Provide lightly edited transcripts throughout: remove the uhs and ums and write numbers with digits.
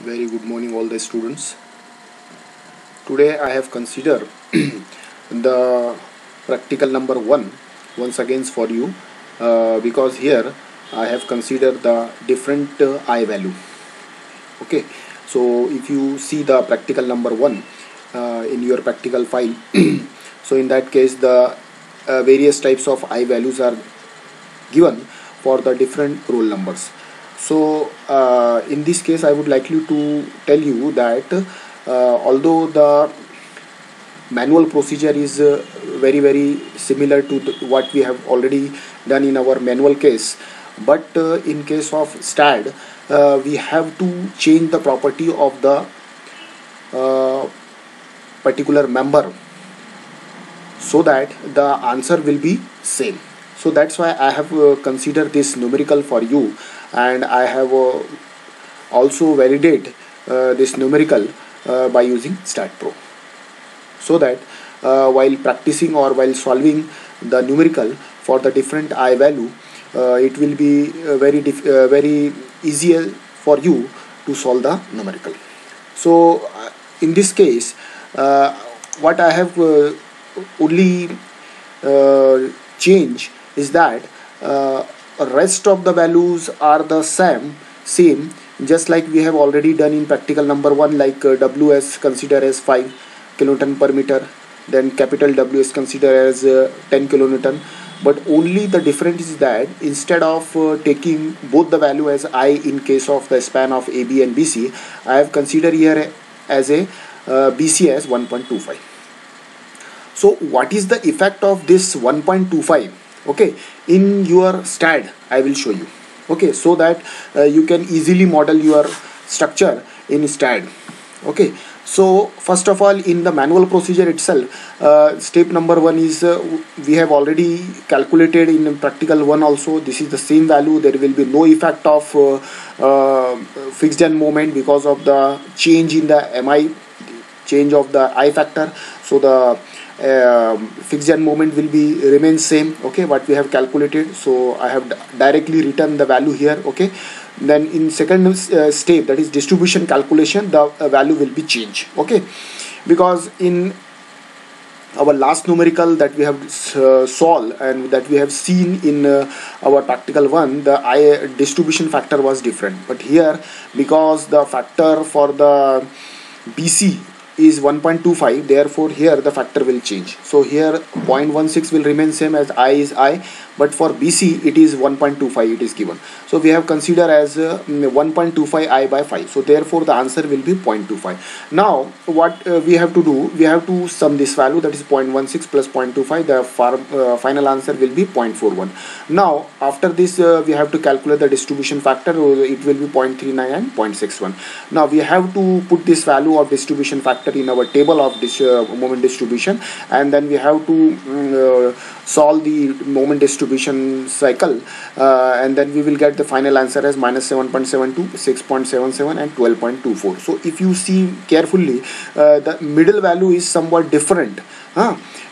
Very good morning all the students. Today I have considered the practical number 1 once again for you, because here I have considered the different I value. Okay, so if you see the practical number 1 in your practical file, so in that case the various types of I values are given for the different roll numbers. So in this case I would like you to tell you that although the manual procedure is very similar to what we have already done in our manual case, but in case of STAD we have to change the property of the uh, particular member so that the answer will be same. So that's why I have considered this numerical for you, and I have also validate this numerical by using StatPro, so that while practicing or while solving the numerical for the different I value, it will be very easier for you to solve the numerical. So in this case, what I have only change is that rest of the values are the same, just like we have already done in practical number 1, like ws consider as 5 kilonewton per meter, then capital W is considered as 10 kilonewton. But only the difference is that instead of taking both the value as I in case of the span of AB and BC, I have considered here as a BC as 1.25. So what is the effect of this 1.25? Okay, in your STAD I will show you. Okay, so that you can easily model your structure in STAD. Okay, so first of all, in the manual procedure itself, step number 1 is we have already calculated in practical 1 also. This is the same value. There will be no effect of fixed end moment because of the change in the MI, change of the I factor. So the fixed end moment will be remain same. Okay, what we have calculated, so I have directly written the value here. Okay, then in second step, that is distribution calculation, the value will be changed. Okay, because in our last numerical that we have solved and that we have seen in our practical 1, the I distribution factor was different, but here because the factor for the BC is 1.25, therefore here the factor will change. So here 0.16 will remain same as I is I, but for BC it is 1.25 it is given. So we have considered as 1.25 I by 5. So therefore the answer will be 0.25. Now what we have to do, we have to sum this value, that is 0.16 plus 0.25, the final answer will be 0.41. Now after this we have to calculate the distribution factor, it will be 0.39 and 0.61. Now we have to put this value of distribution factor in our table of this moment distribution, and then we have to solve the moment distribution cycle, and then we will get the final answer as minus 7.72, 6.77 and 12.24. so if you see carefully, the middle value is somewhat different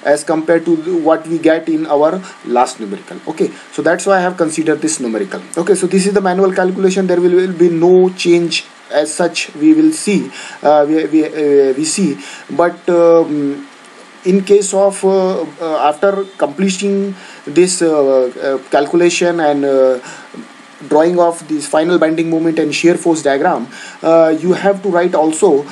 as compared to what we get in our last numerical. Okay, so that's why I have considered this numerical. Okay, so this is the manual calculation. There will be no change as such, we will see, we see, but in case of after completing this calculation and drawing of this final bending moment and shear force diagram, you have to write also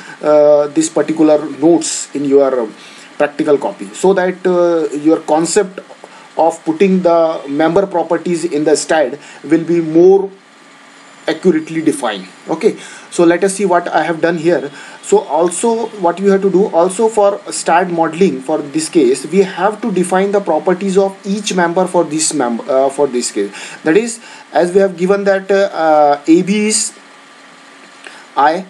this particular notes in your practical copy, so that your concept of putting the member properties in the STAD will be more accurately defined. Okay, so let us see what I have done here. So also what you have to do, also for STAD modeling, for this case we have to define the properties of each member for this member, for this case, that is, as we have given that AB is I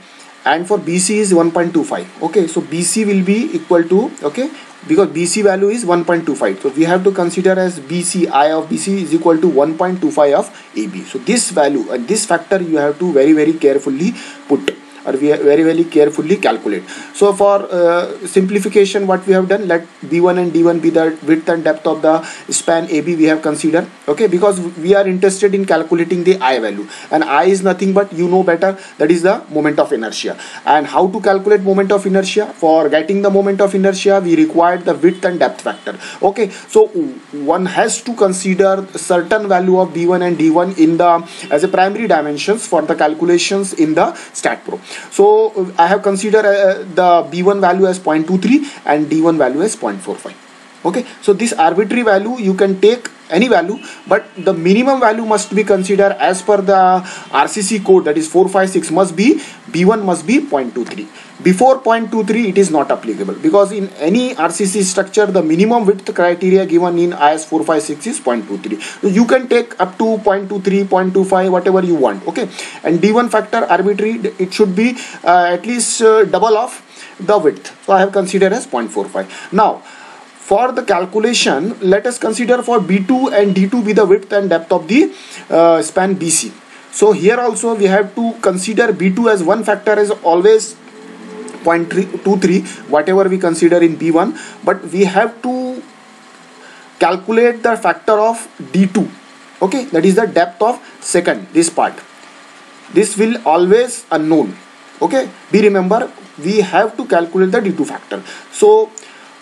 and for BC is 1.25. okay, so BC will be equal to, okay, because BC value is 1.25, so we have to consider as BC, I of BC is equal to 1.25 of AB. So this value and this factor you have to very carefully put. or we very carefully calculate. So for simplification, what we have done, let B1 and D1 be the width and depth of the span AB we have considered, okay, because we are interested in calculating the I value, and I is nothing but, you know better, that is the moment of inertia. And how to calculate moment of inertia? For getting the moment of inertia, we required the width and depth factor. Okay, so one has to consider certain value of B1 and D1 in the as a primary dimensions for the calculations in the StatPro. So I have considered the B1 value as 0.23 and D1 value as 0.45. Okay, so this arbitrary value you can take any value, but the minimum value must be considered as per the RCC code, that is 456 must be B1 must be 0.23. Before 0.23 it is not applicable, because in any RCC structure the minimum width criteria given in IS 456 is 0.23. So you can take up to 0.23, 0.25, whatever you want. Okay, and D1 factor arbitrary, it should be at least double of the width. So I have considered as 0.45. Now for the calculation, let us consider for B2 and D2 be the width and depth of the span BC. So here also we have to consider B2 as one factor is always 0.23, whatever we consider in B1, but we have to calculate the factor of D2. Okay, that is the depth of second, this part. This will always unknown. Okay, be remember we have to calculate the D2 factor. So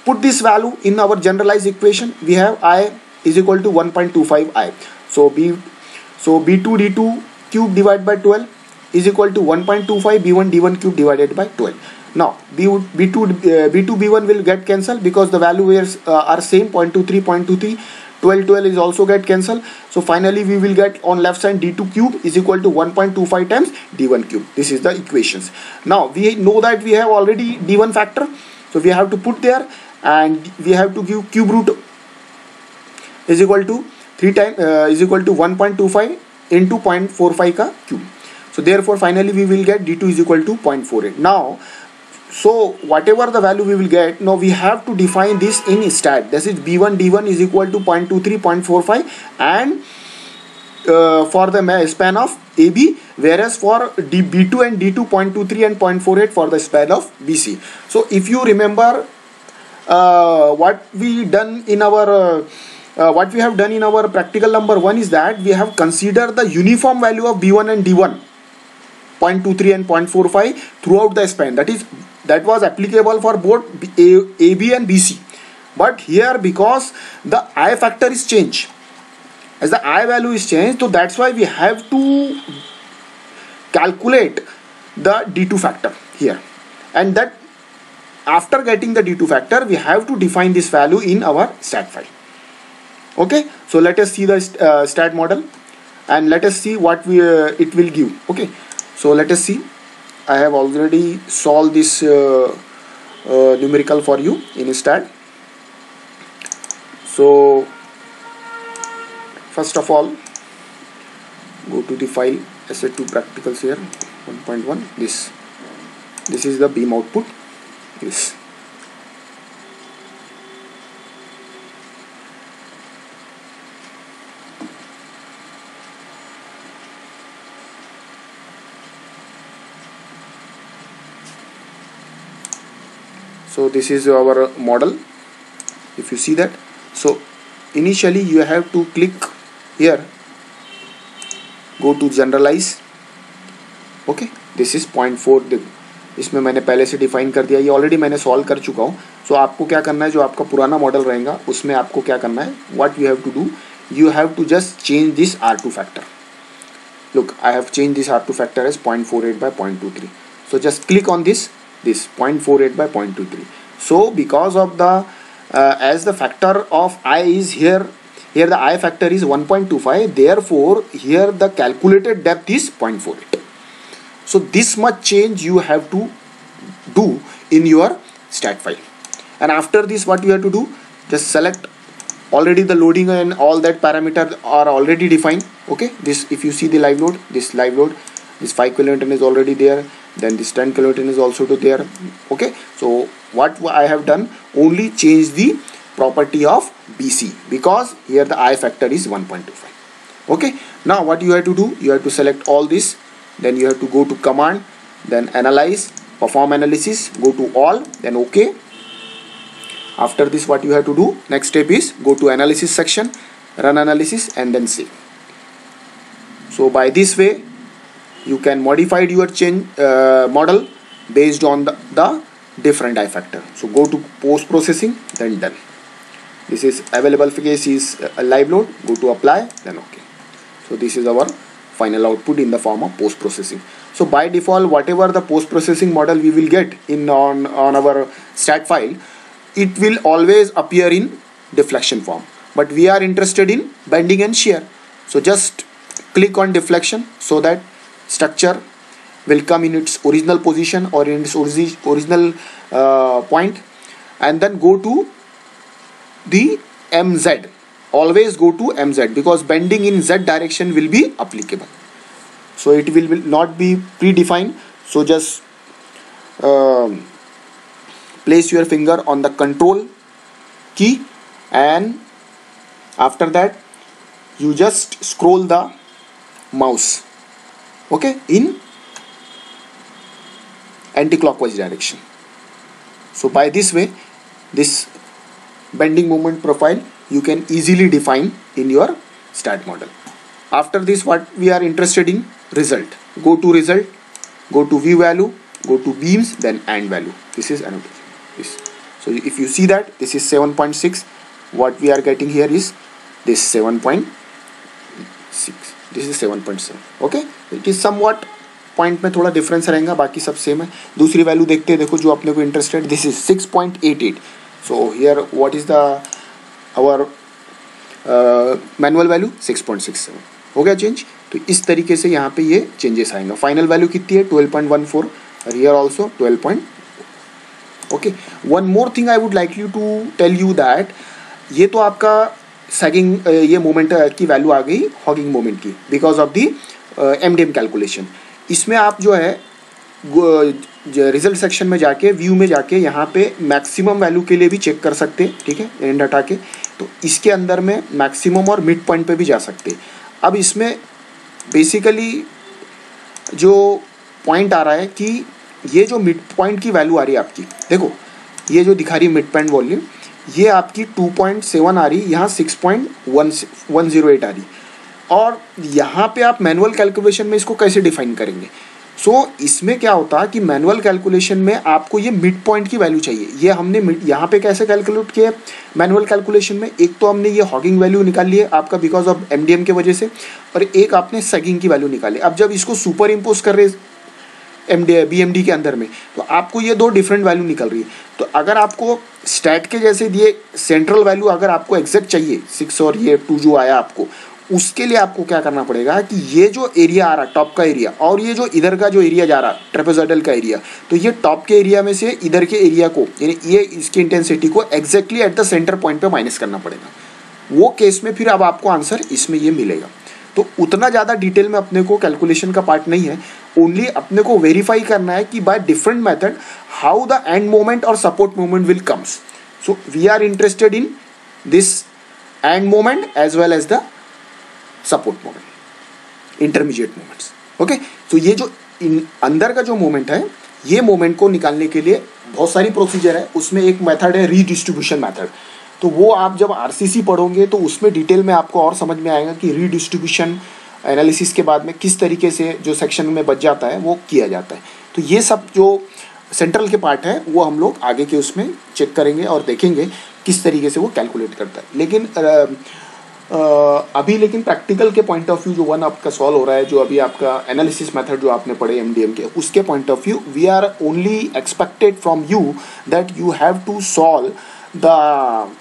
put this value in our generalized equation. We have I is equal to 1.25 I. So B2 D2 cube divided by 12 is equal to 1.25 B1 D1 cube divided by 12. Now B2 B1 will get cancelled because the values are same, 0.23 0.23. 12 is also get cancelled. So finally we will get on left side D2 cube is equal to 1.25 times D1 cube. This is the equations. Now we know that we have already D1 factor, so we have to put there, and we have to give cube root is equal to 3 times is equal to 1.25 into 0.45 ka cube. So therefore finally we will get D2 is equal to 0.48. Now so whatever the value we will get, now we have to define this in stat. This is B1 D1 is equal to 0.23 0.45 and for the span of AB, whereas for B2 and D2 0.23 and 0.48 for the span of BC. So if you remember what we done in our what we have done in our practical number 1 is that we have considered the uniform value of B1 and D1 0.23 and 0.45 throughout the span. That was applicable for both AB and BC. But here, because the I factor is changed, as the I value is changed, so that's why we have to calculate the D2 factor here, and that after getting the D2 factor we have to define this value in our stat file. Okay, so let us see the stat model and let us see what it will give. Okay, so let us see. I have already solved this numerical for you in stat. So first of all, go to the file SA2 practicals here 1.1. This is the beam output. This so this is our model. If you see that, so initially you have to click here, go to generalize. Okay, this is 0.4. इसमें मैंने पहले से define कर दिया, ये already मैंने solve कर चुका हूँ. सो आपको क्या करना है, जो आपका पुराना मॉडल रहेगा उसमें आपको क्या करना है, what you have to do, you have to just change this R2 factor. Look, I have changed this R2 factor as 0.48 by 0.23. So just click on this 0.48 by 0.23. So because of the as the factor of I is here the I factor is 1.25, therefore here the calculated depth is 0.48. So this much change you have to do in your stat file. And after this, what you have to do, just select. Already the loading and all that parameter are already defined. Okay, this, if you see the live load, this 5 kilonewton is already there, then this 10 kilonewton is also there. Okay, so what I have done, only change the property of BC, because here the I factor is 1.25. okay, now what you have to do, you have to select all this, then you have to go to command then analyze, perform analysis, go to all, then OK. After this, what you have to do, next step is go to analysis section, run analysis, and then save. So by this way, you can modify your change model based on the different I factor. So go to post processing, then done. This is available case is a live load, go to apply, then OK. So this is our final output in the form of post processing. So by default, whatever the post processing model we will get in on our stat file, it will always appear in deflection form, but we are interested in bending and shear. So just click on deflection so that structure will come in its original position or in its original point, and then go to the MZ. Always go to MZ because bending in Z direction will be applicable. So it will not be predefined. So just place your finger on the control key, and after that you just scroll the mouse, okay, in anti-clockwise direction. So by this way, this bending moment profile you can easily define in your stat model. After this, what we are interested in, result. Go to result, go to view value, go to beams, then and value. This is annotation. This. So if you see that this is 7.6, what we are getting here is this 7.6. This is 7.7. Okay, it is somewhat point में थोड़ा difference रहेगा, बाकी सब same है. दूसरी value देखते हैं, देखो जो अपने को interested, this is 6.88. So here what is the our manual value 6.67. हो गया चेंज. तो इस तरीके से यहाँ पे ये चेंजेस आएंगे. फाइनल वैल्यू कितनी है 12.14 और here also 12. Okay, one more thing I would like you to tell you that ये तो आपका सैगिंग ये मोमेंट की वैल्यू आ गई हॉगिंग मोमेंट की because of the MDM calculation. इसमें आप जो है रिजल्ट सेक्शन में जाके व्यू में जाके यहाँ पे मैक्सिमम वैल्यू के लिए भी चेक कर सकते हैं, ठीक है, एंड हटा के. तो इसके अंदर में मैक्सिमम और मिड पॉइंट पे भी जा सकते हैं. अब इसमें बेसिकली जो पॉइंट आ रहा है कि ये जो मिड पॉइंट की वैल्यू आ रही है आपकी, देखो ये जो दिखा रही है मिड पॉइंट वॉल्यूम, ये आपकी 2.7 आ रही, यहाँ 6.108 आ रही. और यहाँ पे आप मैनुअल कैलकुलेशन में इसको कैसे डिफाइन करेंगे. सो इसमें क्या होता है कि मैनुअल कैलकुलेशन में आपको ये मिड पॉइंट की वैल्यू चाहिए. ये हमने यहाँ पे कैसे कैलकुलेट किया मैनुअल कैलकुलेशन में, एक तो हमने ये हॉगिंग वैल्यू निकाली है आपका बिकॉज ऑफ एमडीएम के वजह से, और एक आपने सैगिंग की वैल्यू निकाली. अब जब इसको सुपर इम्पोज कर रहे बीएमडी के अंदर में, तो आपको ये दो डिफरेंट वैल्यू निकल रही है. तो अगर आपको स्टैट के जैसे दिए सेंट्रल वैल्यू अगर आपको एग्जैक्ट चाहिए 6 और ये 2 जो आया आपको, उसके लिए आपको क्या करना पड़ेगा कि ये जो एरिया आ रहा टॉप का एरिया और ये जो इधर का जो एरिया जा रहा ट्रेपेजॉइडल का एरिया, तो ये टॉप के एरिया में से इधर के एरिया को यानी ये इसकी इंटेंसिटी को exactly at the centre point पे माइनस करना पड़ेगा. वो केस में फिर अब आपको आंसर इसमें ये मिलेगा. तो उतना ज़्यादा डिटेल में अपने को कैलकुलेशन का पार्ट नहीं है, ओनली अपने को वेरीफाई करना है कि by different method how the end moment और support moment will comes. So we are interested in this end moment as well as the support moment, intermediate moments. Okay, तो ये जो अंदर का जो मोमेंट है, ये मोमेंट को निकालने के लिए बहुत सारी प्रोसीजर है. उसमें एक मेथड है रीडिस्ट्रीब्यूशन मेथड. तो वो आप जब आरसीसी पढ़ोगे तो उसमें डिटेल में आपको और समझ में आएगा कि रीडिस्ट्रीब्यूशन एनालिसिस के बाद में किस तरीके से जो सेक्शन में बच जाता है वो किया जाता है. तो ये सब जो सेंट्रल के पार्ट है वो हम लोग आगे के उसमें चेक करेंगे और देखेंगे किस तरीके से वो कैलकुलेट करता है. लेकिन अभी लेकिन प्रैक्टिकल के पॉइंट ऑफ व्यू जो वन आपका सॉल्व हो रहा है, जो अभी आपका एनालिसिस मेथड जो आपने पढ़े एमडीएम के, उसके point of view we are only expected from you that you have to solve the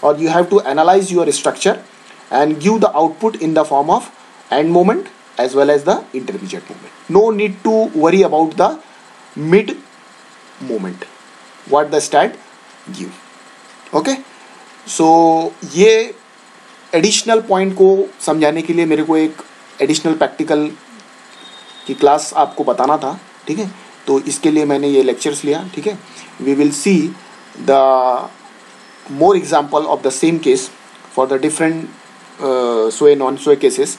or you have to analyze your structure and give the output in the form of end moment as well as the intermediate moment. No need to worry about the mid moment what the stat give. Okay, so ये additional point को समझाने के लिए मेरे को एक additional practical की class आपको बताना था, ठीक है. तो इसके लिए मैंने ये लेक्चर्स लिया, ठीक है. We will see the more example of the same case for the different sway non-sway cases,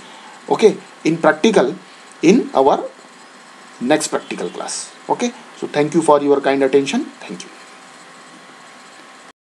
okay, in practical in our next practical class. Okay, so thank you for your kind attention. Thank you.